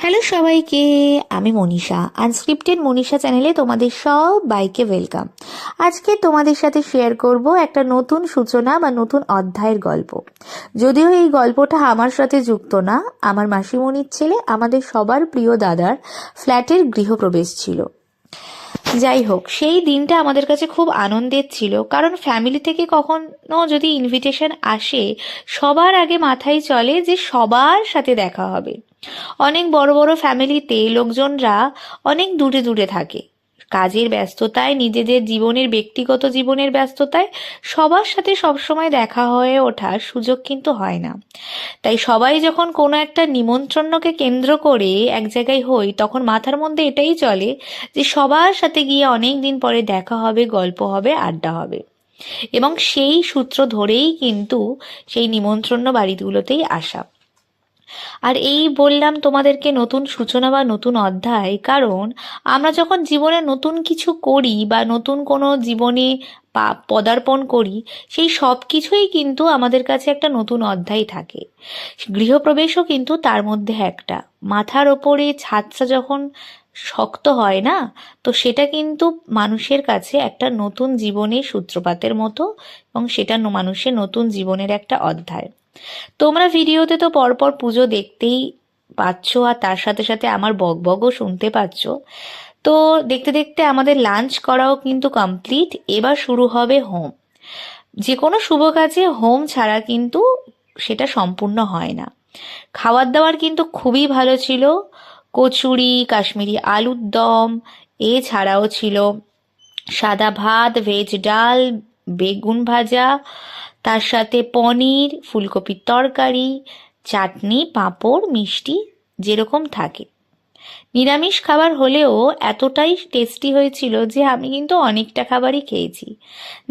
Hello সবাইকে, আমি Manisha. Unscripted Manisha চ্যানেলে তোমাদের সবাইকে ওয়েলকাম। আজকে তোমাদের সাথে শেয়ার করব একটা নতুন সূচনা বা নতুন অধ্যায়ের গল্প। যদিও এই গল্পটা আমার সাথে যুক্ত না, আমার মাসিমণির ছেলে আমাদের সবার প্রিয় দাদার ফ্ল্যাটের গৃহপ্রবেশ ছিল। যাই হোক, সেই দিনটা আমাদের কাছে খুব আনন্দের ছিল, কারণ ফ্যামিলি থেকে কখনো যদি ইনভিটেশন আসে, সবার আগে মাথায় চলে যে সবার সাথে দেখা হবে। অনেক বড় বড় ফ্যামিলিতে লোকজনরা অনেক দূরে দূরে থাকে, কাজের ব্যস্ততায়, নিজেদের জীবনের ব্যক্তিগত জীবনের ব্যস্ততায় সবার সাথে সবসময় দেখা হয়ে ওঠার সুযোগ কিন্তু হয় না। তাই সবাই যখন কোনো একটা নিমন্ত্রণকে কেন্দ্র করে এক জায়গায় হই, তখন মাথার মধ্যে এটাই চলে যে সবার সাথে গিয়ে অনেক দিন পরে দেখা হবে, গল্প হবে, আড্ডা হবে। এবং সেই সূত্র ধরেই কিন্তু সেই নিমন্ত্রণ বাড়িগুলোতেই আসা। আর এই বললাম তোমাদেরকে নতুন সূচনা বা নতুন অধ্যায়, কারণ আমরা যখন জীবনে নতুন কিছু করি বা নতুন কোনো জীবনে পদার্পণ করি, সেই সব কিছুই কিন্তু আমাদের কাছে একটা নতুন অধ্যায় থাকে। গৃহপ্রবেশও কিন্তু তার মধ্যে একটা। মাথার ওপরে ছাদটা যখন শক্ত হয় না, তো সেটা কিন্তু মানুষের কাছে একটা নতুন জীবনের সূত্রপাতের মতো, এবং সেটা মানুষের নতুন জীবনের একটা অধ্যায়। তোমরা ভিডিওতে তো পরপর পুজো দেখতেই পাচ্ছ, আর তার সাথে সাথে আমার বকবকও শুনতে পাচ্ছ। তো দেখতে দেখতে আমাদের লাঞ্চ করাও কিন্তু কমপ্লিট। এবার শুরু হবে হোম। যে কোনো শুভ কাজে হোম ছাড়া কিন্তু সেটা সম্পূর্ণ হয় না। খাবার দাবার কিন্তু খুবই ভালো ছিল। কচুরি, কাশ্মীরি আলুর দম, এছাড়াও ছিল সাদা ভাত, ভেজ ডাল, বেগুন ভাজা, তার সাথে পনির, ফুলকপির তরকারি, চাটনি, পাঁপড়, মিষ্টি, যেরকম থাকে। নিরামিষ খাবার হলেও এতটাই টেস্টি হয়েছিল যে আমি কিন্তু অনেকটা খাবারই খেয়েছি।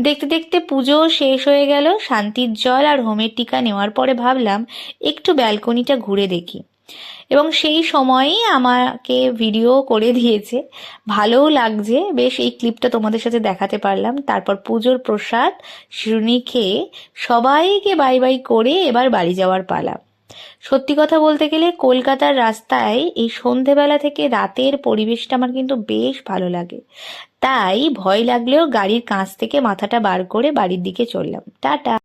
দেখতে দেখতে পুজো শেষ হয়ে গেল। শান্তির জল আর হোমের টিকা নেওয়ার পরে ভাবলাম একটু ব্যালকনিটা ঘুরে দেখি, এবং সেই সময়ই আমাকে ভিডিও করে দিয়েছে। ভালোও লাগছে বেশ, এই ক্লিপটা তোমাদের সাথে দেখাতে পারলাম। তারপর পুজোর প্রসাদ শিরুনি খেয়ে সবাইকে বাই বাই করে এবার বাড়ি যাওয়ার পালা। সত্যি কথা বলতে গেলে কলকাতার রাস্তায় এই সন্ধেবেলা থেকে রাতের পরিবেশটা আমার কিন্তু বেশ ভালো লাগে। তাই ভয় লাগলেও গাড়ির কাঁচ থেকে মাথাটা বার করে বাড়ির দিকে চললাম। টাটা।